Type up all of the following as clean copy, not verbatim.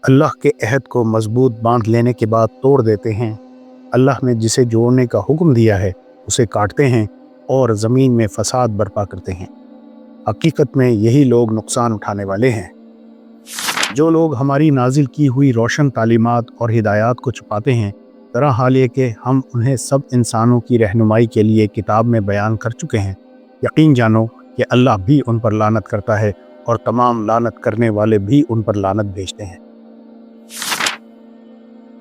اللہ کے عہد کو مضبوط باندھ لینے کے بعد توڑ دیتے ہیں۔ اللہ نے جسے جوڑنے کا حکم دیا ہے اسے کاٹتے ہیں اور زمین میں فساد برپا کرتے ہیں۔ حقیقت میں یہی لوگ نقصان اٹھانے والے ہیں۔ جو لوگ ہماری نازل کی ہوئی روشن تعلیمات اور ہدایات کو چھپاتے ہیں، طرح حال یہ کہ ہم انہیں سب انسانوں کی رہنمائی کے لیے کتاب میں بیان کر چکے ہیں۔ یقین جانو کہ اللہ بھی ان پر لعنت کرتا ہے اور تمام لعنت کرنے والے بھی ان پر لعنت بھیجتے ہیں۔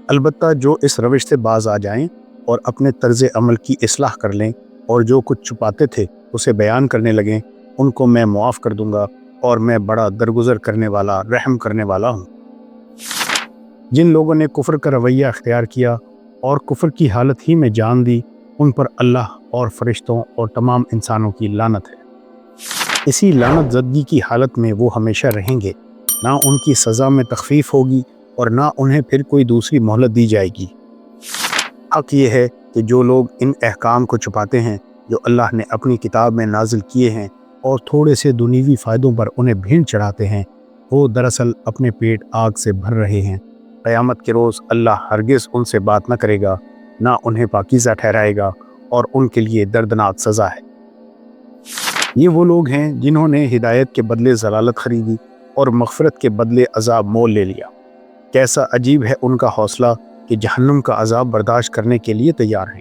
البتہ جو اس روش سے باز آ جائیں اور اپنے طرز عمل کی اصلاح کر لیں اور جو کچھ چھپاتے تھے اسے بیان کرنے لگیں، ان کو میں معاف کر دوں گا اور میں بڑا درگزر کرنے والا، رحم کرنے والا ہوں۔ جن لوگوں نے کفر کا رویہ اختیار کیا اور کفر کی حالت ہی میں جان دی، ان پر اللہ اور فرشتوں اور تمام انسانوں کی لعنت ہے۔ اسی لعنت زدگی کی حالت میں وہ ہمیشہ رہیں گے، نہ ان کی سزا میں تخفیف ہوگی اور نہ انہیں پھر کوئی دوسری مہلت دی جائے گی۔ حق یہ ہے کہ جو لوگ ان احکام کو چھپاتے ہیں جو اللہ نے اپنی کتاب میں نازل کیے ہیں اور تھوڑے سے دنیوی فائدوں پر انہیں بھیڑ چڑھاتے ہیں، وہ دراصل اپنے پیٹ آگ سے بھر رہے ہیں۔ قیامت کے روز اللہ ہرگز ان سے بات نہ کرے گا، نہ انہیں پاکیزہ ٹھہرائے گا اور ان کے لیے دردناک سزا ہے۔ یہ وہ لوگ ہیں جنہوں نے ہدایت کے بدلے ضلالت خریدی اور مغفرت کے بدلے عذاب مول لے لیا۔ کیسا عجیب ہے ان کا حوصلہ کہ جہنم کا عذاب برداشت کرنے کے لیے تیار ہیں۔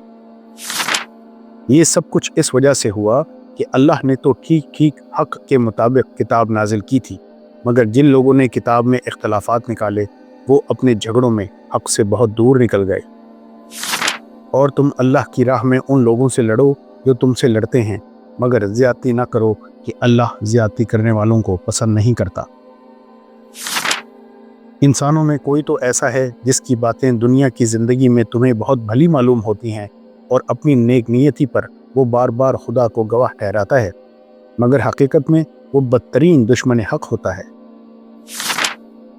یہ سب کچھ اس وجہ سے ہوا کہ اللہ نے تو ٹھیک حق کے مطابق کتاب نازل کی تھی، مگر جن لوگوں نے کتاب میں اختلافات نکالے وہ اپنے جھگڑوں میں حق سے بہت دور نکل گئے۔ اور تم اللہ کی راہ میں ان لوگوں سے لڑو جو تم سے لڑتے ہیں، مگر زیادتی نہ کرو کہ اللہ زیادتی کرنے والوں کو پسند نہیں کرتا۔ انسانوں میں کوئی تو ایسا ہے جس کی باتیں دنیا کی زندگی میں تمہیں بہت بھلی معلوم ہوتی ہیں اور اپنی نیک نیتی پر وہ بار بار خدا کو گواہ ٹھہراتا ہے، مگر حقیقت میں وہ بدترین دشمن حق ہوتا ہے۔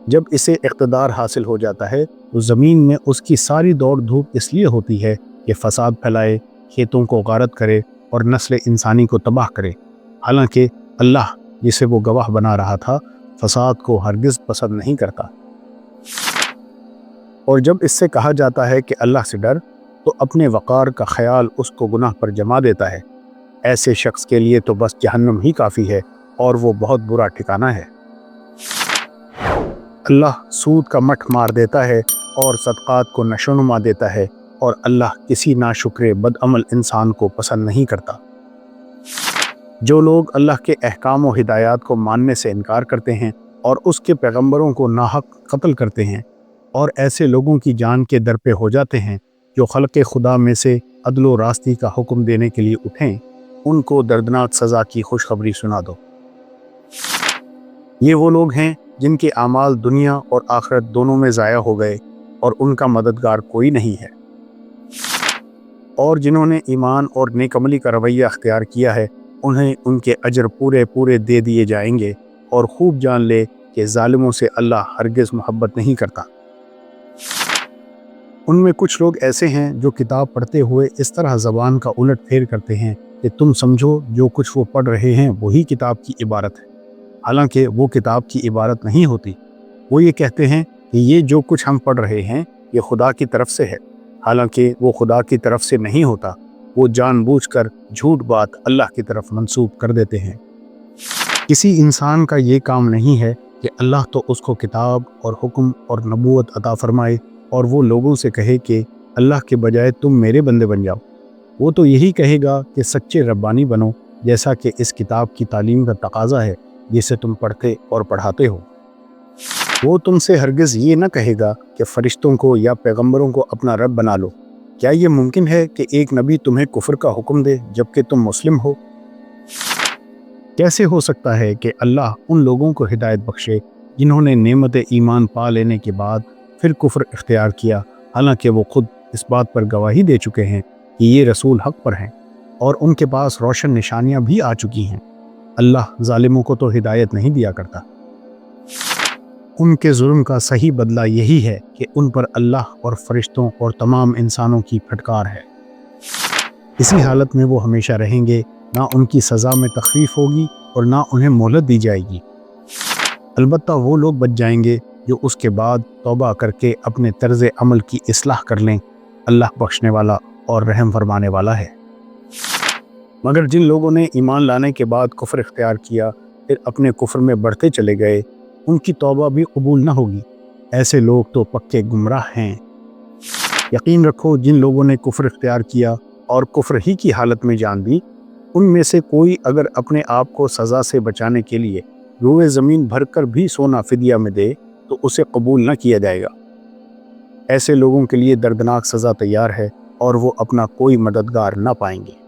جب اسے اقتدار حاصل ہو جاتا ہے تو زمین میں اس کی ساری دوڑ دھوپ اس لیے ہوتی ہے کہ فساد پھیلائے، کھیتوں کو غارت کرے اور نسل انسانی کو تباہ کرے، حالانکہ اللہ جسے وہ گواہ بنا رہا تھا فساد کو ہرگز پسند نہیں کرتا۔ اور جب اس سے کہا جاتا ہے کہ اللہ سے ڈر، تو اپنے وقار کا خیال اس کو گناہ پر جما دیتا ہے۔ ایسے شخص کے لیے تو بس جہنم ہی کافی ہے اور وہ بہت برا ٹھکانہ ہے۔ اللہ سود کا مٹھ مار دیتا ہے اور صدقات کو نشوونما دیتا ہے، اور اللہ کسی ناشکر بدعمل انسان کو پسند نہیں کرتا۔ جو لوگ اللہ کے احکام و ہدایات کو ماننے سے انکار کرتے ہیں اور اس کے پیغمبروں کو ناحق قتل کرتے ہیں اور ایسے لوگوں کی جان کے در پہ ہو جاتے ہیں جو خلق خدا میں سے عدل و راستی کا حکم دینے کے لیے اٹھیں، ان کو دردناک سزا کی خوشخبری سنا دو۔ یہ وہ لوگ ہیں جن کے اعمال دنیا اور آخرت دونوں میں ضائع ہو گئے اور ان کا مددگار کوئی نہیں ہے۔ اور جنہوں نے ایمان اور نیک عملی کا رویہ اختیار کیا ہے، انہیں ان کے اجر پورے دے دیے جائیں گے، اور خوب جان لے کہ ظالموں سے اللہ ہرگز محبت نہیں کرتا۔ ان میں کچھ لوگ ایسے ہیں جو کتاب پڑھتے ہوئے اس طرح زبان کا الٹ پھیر کرتے ہیں کہ تم سمجھو جو کچھ وہ پڑھ رہے ہیں وہی کتاب کی عبارت ہے، حالانکہ وہ کتاب کی عبارت نہیں ہوتی۔ وہ یہ کہتے ہیں کہ یہ جو کچھ ہم پڑھ رہے ہیں یہ خدا کی طرف سے ہے، حالانکہ وہ خدا کی طرف سے نہیں ہوتا۔ وہ جان بوجھ کر جھوٹ بات اللہ کی طرف منسوب کر دیتے ہیں۔ کسی انسان کا یہ کام نہیں ہے کہ اللہ تو اس کو کتاب اور حکم اور نبوت عطا فرمائے اور وہ لوگوں سے کہے کہ اللہ کے بجائے تم میرے بندے بن جاؤ۔ وہ تو یہی کہے گا کہ سچے ربانی بنو، جیسا کہ اس کتاب کی تعلیم کا تقاضا ہے جسے تم پڑھتے اور پڑھاتے ہو۔ وہ تم سے ہرگز یہ نہ کہے گا کہ فرشتوں کو یا پیغمبروں کو اپنا رب بنا لو۔ کیا یہ ممکن ہے کہ ایک نبی تمہیں کفر کا حکم دے جبکہ تم مسلم ہو؟ کیسے ہو سکتا ہے کہ اللہ ان لوگوں کو ہدایت بخشے جنہوں نے نعمت ایمان پا لینے کے بعد پھر کفر اختیار کیا، حالانکہ وہ خود اس بات پر گواہی دے چکے ہیں کہ یہ رسول حق پر ہیں اور ان کے پاس روشن نشانیاں بھی آ چکی ہیں۔ اللہ ظالموں کو تو ہدایت نہیں دیا کرتا۔ ان کے ظلم کا صحیح بدلہ یہی ہے کہ ان پر اللہ اور فرشتوں اور تمام انسانوں کی پھٹکار ہے۔ اسی حالت میں وہ ہمیشہ رہیں گے، نہ ان کی سزا میں تخفیف ہوگی اور نہ انہیں مہلت دی جائے گی۔ البتہ وہ لوگ بچ جائیں گے جو اس کے بعد توبہ کر کے اپنے طرز عمل کی اصلاح کر لیں، اللہ بخشنے والا اور رحم فرمانے والا ہے۔ مگر جن لوگوں نے ایمان لانے کے بعد کفر اختیار کیا پھر اپنے کفر میں بڑھتے چلے گئے، ان کی توبہ بھی قبول نہ ہوگی۔ ایسے لوگ تو پکے گمراہ ہیں۔ یقین رکھو جن لوگوں نے کفر اختیار کیا اور کفر ہی کی حالت میں جان دی، ان میں سے کوئی اگر اپنے آپ کو سزا سے بچانے کے لیے روئے زمین بھر کر بھی سونا فدیہ میں دے تو اسے قبول نہ کیا جائے گا۔ ایسے لوگوں کے لیے دردناک سزا تیار ہے اور وہ اپنا کوئی مددگار نہ پائیں گے۔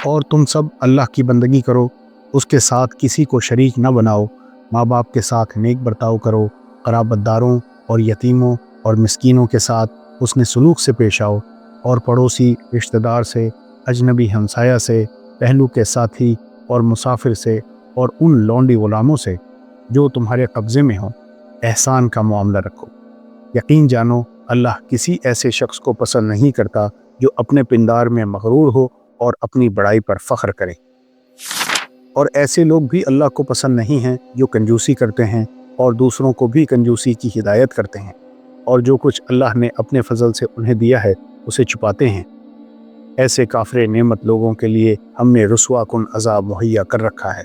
اور تم سب اللہ کی بندگی کرو، اس کے ساتھ کسی کو شریک نہ بناؤ، ماں باپ کے ساتھ نیک برتاؤ کرو، قرابت داروں اور یتیموں اور مسکینوں کے ساتھ حسن سلوک سے پیش آؤ، اور پڑوسی رشتہ دار سے، اجنبی ہمسایہ سے، پہلو کے ساتھی اور مسافر سے اور ان لونڈی غلاموں سے جو تمہارے قبضے میں ہوں احسان کا معاملہ رکھو۔ یقین جانو اللہ کسی ایسے شخص کو پسند نہیں کرتا جو اپنے پندار میں مغرور ہو اور اپنی بڑائی پر فخر کرے۔ اور ایسے لوگ بھی اللہ کو پسند نہیں ہیں جو کنجوسی کرتے ہیں اور دوسروں کو بھی کنجوسی کی ہدایت کرتے ہیں، اور جو کچھ اللہ نے اپنے فضل سے انہیں دیا ہے اسے چھپاتے ہیں۔ ایسے کافر نعمت لوگوں کے لیے ہم نے رسوا کن عذاب مہیا کر رکھا ہے۔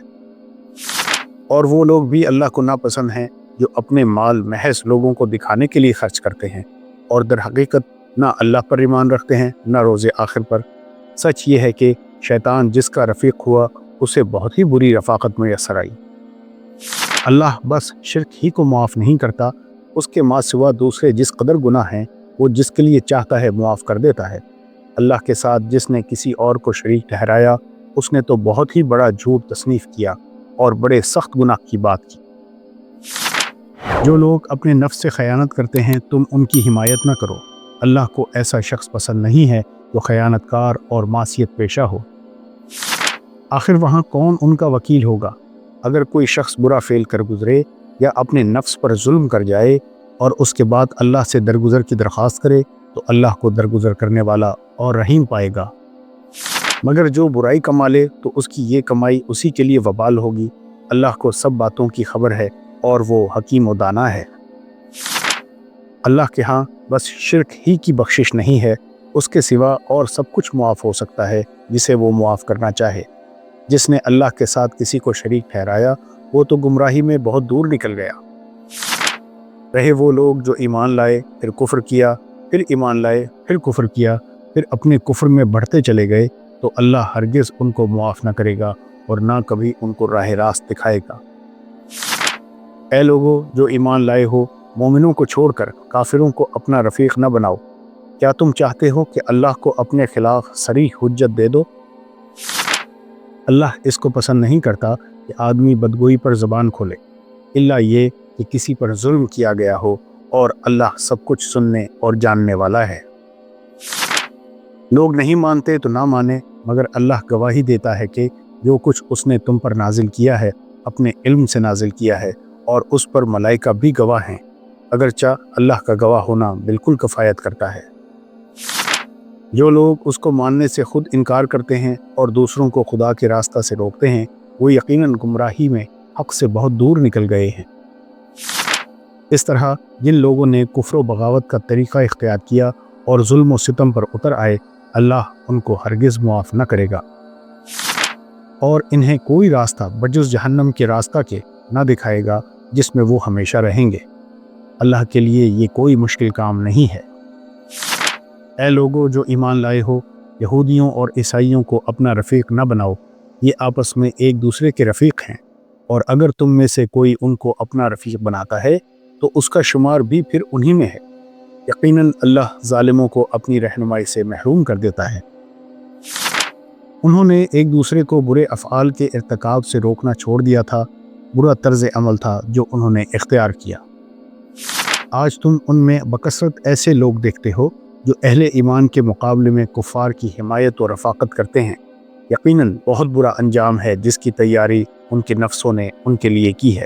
اور وہ لوگ بھی اللہ کو ناپسند ہیں جو اپنے مال محض لوگوں کو دکھانے کے لیے خرچ کرتے ہیں اور در حقیقت نہ اللہ پر ایمان رکھتے ہیں نہ روز آخر پر۔ سچ یہ ہے کہ شیطان جس کا رفیق ہوا اسے بہت ہی بری رفاقت میسر آئی۔ اللہ بس شرک ہی کو معاف نہیں کرتا، اس کے ماں سوا دوسرے جس قدر گناہ ہیں وہ جس کے لیے چاہتا ہے معاف کر دیتا ہے۔ اللہ کے ساتھ جس نے کسی اور کو شریک ٹھہرایا اس نے تو بہت ہی بڑا جھوٹ تصنیف کیا اور بڑے سخت گناہ کی بات کی۔ جو لوگ اپنے نفس سے خیانت کرتے ہیں تم ان کی حمایت نہ کرو، اللہ کو ایسا شخص پسند نہیں ہے جو خیانت کار اور معصیت پیشہ ہو۔ آخر وہاں کون ان کا وکیل ہوگا؟ اگر کوئی شخص برا فعل کر گزرے یا اپنے نفس پر ظلم کر جائے اور اس کے بعد اللہ سے درگزر کی درخواست کرے تو اللہ کو درگزر کرنے والا اور رحیم پائے گا۔ مگر جو برائی کما لے تو اس کی یہ کمائی اسی کے لیے وبال ہوگی۔ اللہ کو سب باتوں کی خبر ہے اور وہ حکیم و دانا ہے۔ اللہ کے ہاں بس شرک ہی کی بخشش نہیں ہے، اس کے سوا اور سب کچھ معاف ہو سکتا ہے جسے وہ معاف کرنا چاہے۔ جس نے اللہ کے ساتھ کسی کو شریک ٹھہرایا وہ تو گمراہی میں بہت دور نکل گیا۔ رہے وہ لوگ جو ایمان لائے پھر کفر کیا، پھر ایمان لائے پھر کفر کیا، پھر اپنے کفر میں بڑھتے چلے گئے، تو اللہ ہرگز ان کو معاف نہ کرے گا اور نہ کبھی ان کو راہ راست دکھائے گا۔ اے لوگو جو ایمان لائے ہو، مومنوں کو چھوڑ کر کافروں کو اپنا رفیق نہ بناؤ۔ کیا تم چاہتے ہو کہ اللہ کو اپنے خلاف صریح حجت دے دو؟ اللہ اس کو پسند نہیں کرتا کہ آدمی بدگوئی پر زبان کھولے، الا یہ کہ کسی پر ظلم کیا گیا ہو، اور اللہ سب کچھ سننے اور جاننے والا ہے۔ لوگ نہیں مانتے تو نہ مانے، مگر اللہ گواہی دیتا ہے کہ جو کچھ اس نے تم پر نازل کیا ہے اپنے علم سے نازل کیا ہے، اور اس پر ملائکہ بھی گواہ ہیں، اگرچہ اللہ کا گواہ ہونا بالکل کفایت کرتا ہے۔ جو لوگ اس کو ماننے سے خود انکار کرتے ہیں اور دوسروں کو خدا کے راستہ سے روکتے ہیں وہ یقیناً گمراہی میں حق سے بہت دور نکل گئے ہیں۔ اس طرح جن لوگوں نے کفر و بغاوت کا طریقہ اختیار کیا اور ظلم و ستم پر اتر آئے، اللہ ان کو ہرگز معاف نہ کرے گا اور انہیں کوئی راستہ بجز جہنم کے راستہ کے نہ دکھائے گا جس میں وہ ہمیشہ رہیں گے۔ اللہ کے لیے یہ کوئی مشکل کام نہیں ہے۔ اے لوگو جو ایمان لائے ہو، یہودیوں اور عیسائیوں کو اپنا رفیق نہ بناؤ، یہ آپس میں ایک دوسرے کے رفیق ہیں، اور اگر تم میں سے کوئی ان کو اپنا رفیق بناتا ہے تو اس کا شمار بھی پھر انہی میں ہے۔ یقیناً اللہ ظالموں کو اپنی رہنمائی سے محروم کر دیتا ہے۔ انہوں نے ایک دوسرے کو برے افعال کے ارتکاب سے روکنا چھوڑ دیا تھا، برا طرز عمل تھا جو انہوں نے اختیار کیا۔ آج تم ان میں بکثرت ایسے لوگ دیکھتے ہو جو اہل ایمان کے مقابلے میں کفار کی حمایت و رفاقت کرتے ہیں۔ یقیناً بہت برا انجام ہے جس کی تیاری ان کے نفسوں نے ان کے لیے کی ہے۔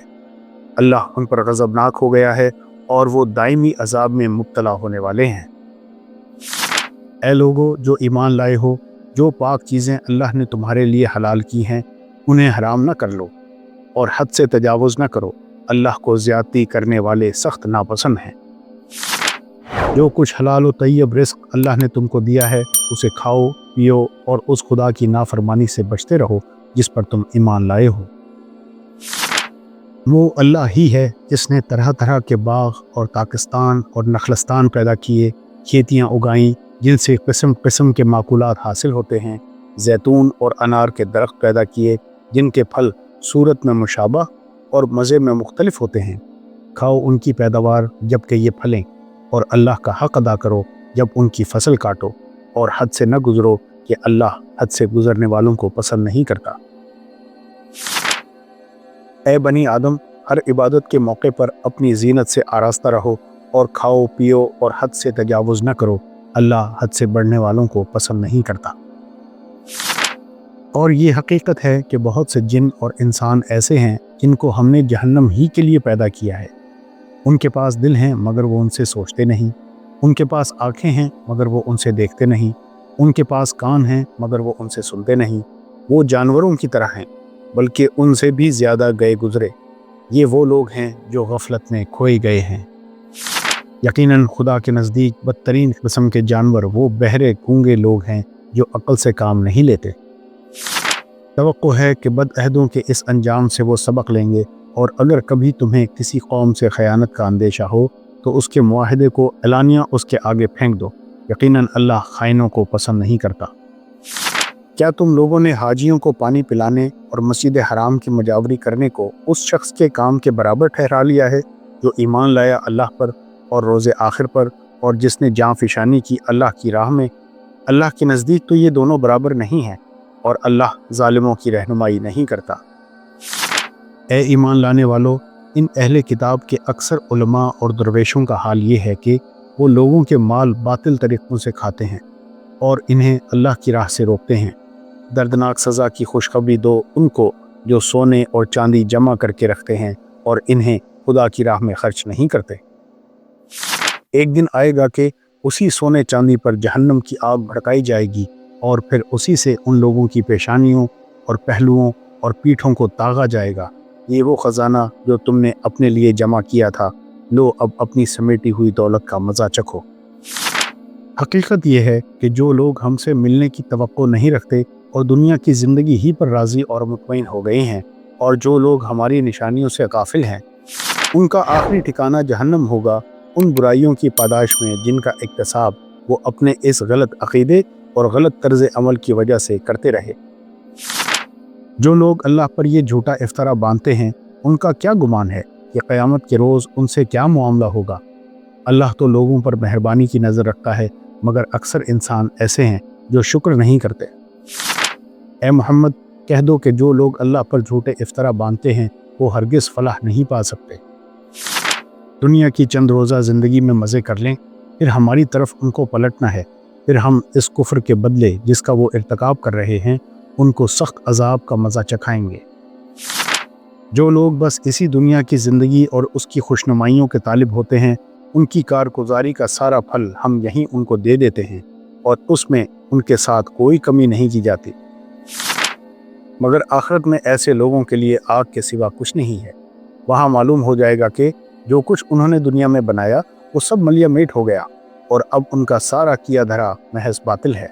اللہ ان پر غضبناک ہو گیا ہے اور وہ دائمی عذاب میں مبتلا ہونے والے ہیں۔ اے لوگو جو ایمان لائے ہو، جو پاک چیزیں اللہ نے تمہارے لیے حلال کی ہیں انہیں حرام نہ کر لو، اور حد سے تجاوز نہ کرو، اللہ کو زیادتی کرنے والے سخت ناپسند ہیں۔ جو کچھ حلال و طیب رزق اللہ نے تم کو دیا ہے اسے کھاؤ پیو اور اس خدا کی نافرمانی سے بچتے رہو جس پر تم ایمان لائے ہو۔ وہ اللہ ہی ہے جس نے طرح طرح کے باغ اور تاکستان اور نخلستان پیدا کیے، کھیتیاں اگائیں جن سے قسم قسم کے معقولات حاصل ہوتے ہیں، زیتون اور انار کے درخت پیدا کیے جن کے پھل صورت میں مشابہ اور مزے میں مختلف ہوتے ہیں۔ کھاؤ ان کی پیداوار جب کہ یہ پھلیں، اور اللہ کا حق ادا کرو جب ان کی فصل کاٹو، اور حد سے نہ گزرو کہ اللہ حد سے گزرنے والوں کو پسند نہیں کرتا۔ اے بنی آدم، ہر عبادت کے موقع پر اپنی زینت سے آراستہ رہو اور کھاؤ پیو اور حد سے تجاوز نہ کرو، اللہ حد سے بڑھنے والوں کو پسند نہیں کرتا۔ اور یہ حقیقت ہے کہ بہت سے جن اور انسان ایسے ہیں جن کو ہم نے جہنم ہی کے لیے پیدا کیا ہے۔ ان کے پاس دل ہیں مگر وہ ان سے سوچتے نہیں، ان کے پاس آنکھیں ہیں مگر وہ ان سے دیکھتے نہیں، ان کے پاس کان ہیں مگر وہ ان سے سنتے نہیں۔ وہ جانوروں کی طرح ہیں بلکہ ان سے بھی زیادہ گئے گزرے۔ یہ وہ لوگ ہیں جو غفلت میں کھوئے گئے ہیں۔ یقیناً خدا کے نزدیک بدترین قسم کے جانور وہ بہرے گونگے لوگ ہیں جو عقل سے کام نہیں لیتے۔ توقع ہے کہ بد عہدوں کے اس انجام سے وہ سبق لیں گے، اور اگر کبھی تمہیں کسی قوم سے خیانت کا اندیشہ ہو تو اس کے معاہدے کو اعلانیہ اس کے آگے پھینک دو، یقیناً اللہ خائنوں کو پسند نہیں کرتا۔ کیا تم لوگوں نے حاجیوں کو پانی پلانے اور مسجد حرام کی مجاوری کرنے کو اس شخص کے کام کے برابر ٹھہرا لیا ہے جو ایمان لایا اللہ پر اور روز آخر پر، اور جس نے جاں فشانی کی اللہ کی راہ میں؟ اللہ کے نزدیک تو یہ دونوں برابر نہیں ہیں، اور اللہ ظالموں کی رہنمائی نہیں کرتا۔ اے ایمان لانے والو، ان اہل کتاب کے اکثر علماء اور درویشوں کا حال یہ ہے کہ وہ لوگوں کے مال باطل طریقوں سے کھاتے ہیں اور انہیں اللہ کی راہ سے روکتے ہیں۔ دردناک سزا کی خوشخبری دو ان کو جو سونے اور چاندی جمع کر کے رکھتے ہیں اور انہیں خدا کی راہ میں خرچ نہیں کرتے۔ ایک دن آئے گا کہ اسی سونے چاندی پر جہنم کی آگ بھڑکائی جائے گی، اور پھر اسی سے ان لوگوں کی پیشانیوں اور پہلوؤں اور پیٹھوں کو داغا جائے گا۔ یہ وہ خزانہ جو تم نے اپنے لیے جمع کیا تھا، لو اب اپنی سمیٹی ہوئی دولت کا مزہ چکھو۔ حقیقت یہ ہے کہ جو لوگ ہم سے ملنے کی توقع نہیں رکھتے اور دنیا کی زندگی ہی پر راضی اور مطمئن ہو گئے ہیں، اور جو لوگ ہماری نشانیوں سے غافل ہیں، ان کا آخری ٹھکانہ جہنم ہوگا، ان برائیوں کی پاداش میں جن کا اکتساب وہ اپنے اس غلط عقیدے اور غلط طرز عمل کی وجہ سے کرتے رہے۔ جو لوگ اللہ پر یہ جھوٹا افطرا باندھتے ہیں، ان کا کیا گمان ہے کہ قیامت کے روز ان سے کیا معاملہ ہوگا؟ اللہ تو لوگوں پر مہربانی کی نظر رکھتا ہے، مگر اکثر انسان ایسے ہیں جو شکر نہیں کرتے۔ اے محمد، کہہ دو کہ جو لوگ اللہ پر جھوٹے افطرا باندھتے ہیں وہ ہرگز فلاح نہیں پا سکتے۔ دنیا کی چند روزہ زندگی میں مزے کر لیں، پھر ہماری طرف ان کو پلٹنا ہے، پھر ہم اس کفر کے بدلے جس کا وہ ارتکاب کر رہے ہیں ان کو سخت عذاب کا مزہ چکھائیں گے۔ جو لوگ بس اسی دنیا کی زندگی اور اس کی خوشنمائیوں کے طالب ہوتے ہیں، ان کی کارگزاری کا سارا پھل ہم یہیں ان کو دے دیتے ہیں، اور اس میں ان کے ساتھ کوئی کمی نہیں کی جاتی۔ مگر آخرت میں ایسے لوگوں کے لیے آگ کے سوا کچھ نہیں ہے۔ وہاں معلوم ہو جائے گا کہ جو کچھ انہوں نے دنیا میں بنایا وہ سب ملیا میٹ ہو گیا، اور اب ان کا سارا کیا دھرا محض باطل ہے۔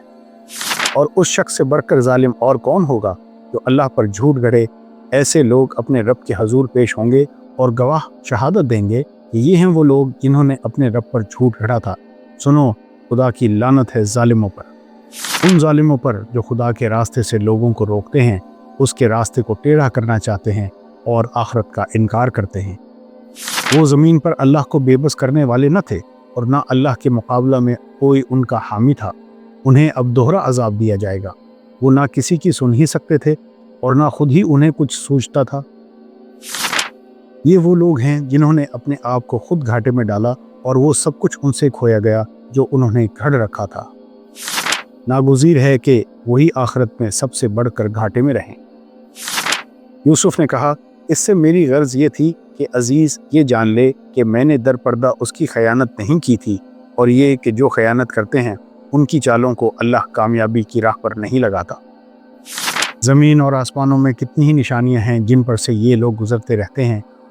اور اس شخص سے بڑھ کر ظالم اور کون ہوگا جو اللہ پر جھوٹ گڑھے؟ ایسے لوگ اپنے رب کے حضور پیش ہوں گے اور گواہ شہادت دیں گے کہ یہ ہیں وہ لوگ جنہوں نے اپنے رب پر جھوٹ گھڑا تھا۔ سنو، خدا کی لعنت ہے ظالموں پر، ان ظالموں پر جو خدا کے راستے سے لوگوں کو روکتے ہیں، اس کے راستے کو ٹیڑھا کرنا چاہتے ہیں اور آخرت کا انکار کرتے ہیں۔ وہ زمین پر اللہ کو بے بس کرنے والے نہ تھے، اور نہ اللہ کے مقابلہ میں کوئی ان کا حامی تھا۔ انہیں اب دوہرا عذاب دیا جائے گا۔ وہ نہ کسی کی سن ہی سکتے تھے اور نہ خود ہی انہیں کچھ سوچتا تھا۔ یہ وہ لوگ ہیں جنہوں نے اپنے آپ کو خود گھاٹے میں ڈالا، اور وہ سب کچھ ان سے کھویا گیا جو انہوں نے گھڑ رکھا تھا۔ ناگزیر ہے کہ وہی آخرت میں سب سے بڑھ کر گھاٹے میں رہیں۔ یوسف نے کہا، اس سے میری غرض یہ تھی کہ عزیز یہ جان لے کہ میں نے در پردہ اس کی خیانت نہیں کی تھی، اور یہ کہ جو خیانت کرتے ہیں ان کی چالوں کو اللہ کامیابی کی راہ پر نہیں لگاتا۔ زمین اور آسمانوں میں کتنی ہی نشانیاں ہیں جن پر سے یہ لوگ گزرتے رہتے ہیں،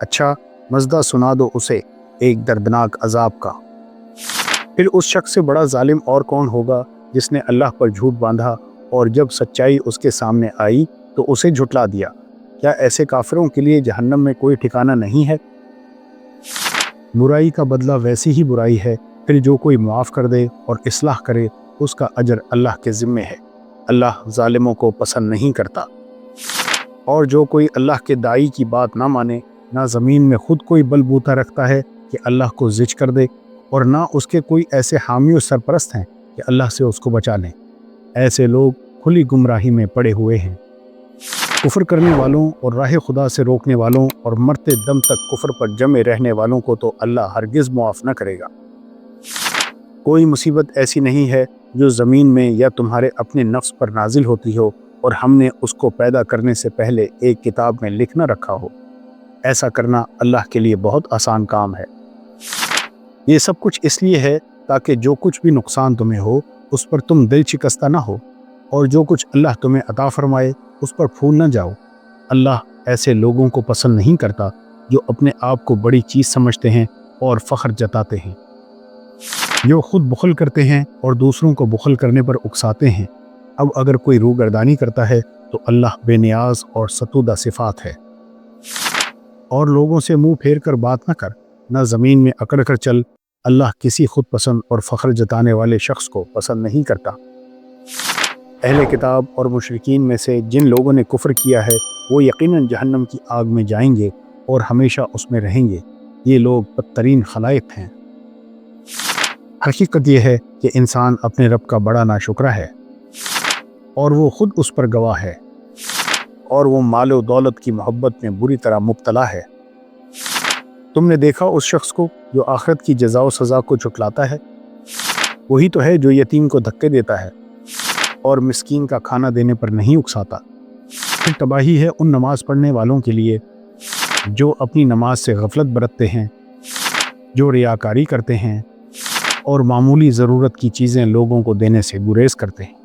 اچھا مزدہ سنا دو اسے ایک دردناک عذاب کا۔ پھر اس شخص سے بڑا ظالم اور کون ہوگا جس نے اللہ پر جھوٹ باندھا اور جب سچائی اس کے سامنے آئی تو اسے جھٹلا دیا۔ کیا ایسے کافروں کے لیے جہنم میں کوئی ٹھکانہ نہیں ہے؟ برائی کا بدلہ ویسی ہی برائی ہے، پھر جو کوئی معاف کر دے اور اصلاح کرے اس کا اجر اللہ کے ذمے ہے۔ اللہ ظالموں کو پسند نہیں کرتا۔ اور جو کوئی اللہ کے داعی کی بات نہ مانے، نہ زمین میں خود کوئی بل بوتا رکھتا ہے کہ اللہ کو زج کر دے، اور نہ اس کے کوئی ایسے حامی و سرپرست ہیں کہ اللہ سے اس کو بچا لیں، ایسے لوگ کھلی گمراہی میں پڑے ہوئے ہیں۔ کفر کرنے والوں اور راہ خدا سے روکنے والوں اور مرتے دم تک کفر پر جمے رہنے والوں کو تو اللہ ہرگز معاف نہ کرے گا۔ کوئی مصیبت ایسی نہیں ہے جو زمین میں یا تمہارے اپنے نفس پر نازل ہوتی ہو اور ہم نے اس کو پیدا کرنے سے پہلے ایک کتاب میں لکھ نہ رکھا ہو۔ ایسا کرنا اللہ کے لیے بہت آسان کام ہے۔ یہ سب کچھ اس لیے ہے تاکہ جو کچھ بھی نقصان تمہیں ہو اس پر تم دل شکستہ نہ ہو، اور جو کچھ اللہ تمہیں عطا فرمائے اس پر پھول نہ جاؤ۔ اللہ ایسے لوگوں کو پسند نہیں کرتا جو اپنے آپ کو بڑی چیز سمجھتے ہیں اور فخر جتاتے ہیں، جو خود بخل کرتے ہیں اور دوسروں کو بخل کرنے پر اکساتے ہیں۔ اب اگر کوئی روگردانی کرتا ہے تو اللہ بے نیاز اور ستودہ صفات ہے۔ اور لوگوں سے منہ پھیر کر بات نہ کر، نہ زمین میں اکڑ کر چل۔ اللہ کسی خود پسند اور فخر جتانے والے شخص کو پسند نہیں کرتا۔ اہل کتاب اور مشرکین میں سے جن لوگوں نے کفر کیا ہے وہ یقیناً جہنم کی آگ میں جائیں گے اور ہمیشہ اس میں رہیں گے۔ یہ لوگ بدترین خلائق ہیں۔ حقیقت یہ ہے کہ انسان اپنے رب کا بڑا ناشکرہ ہے، اور وہ خود اس پر گواہ ہے، اور وہ مال و دولت کی محبت میں بری طرح مبتلا ہے۔ تم نے دیکھا اس شخص کو جو آخرت کی جزا و سزا کو جھٹلاتا ہے؟ وہی تو ہے جو یتیم کو دھکے دیتا ہے اور مسکین کا کھانا دینے پر نہیں اکساتا۔ پھر تباہی ہے ان نماز پڑھنے والوں کے لیے جو اپنی نماز سے غفلت برتتے ہیں، جو ریاکاری کرتے ہیں اور معمولی ضرورت کی چیزیں لوگوں کو دینے سے گریز کرتے ہیں۔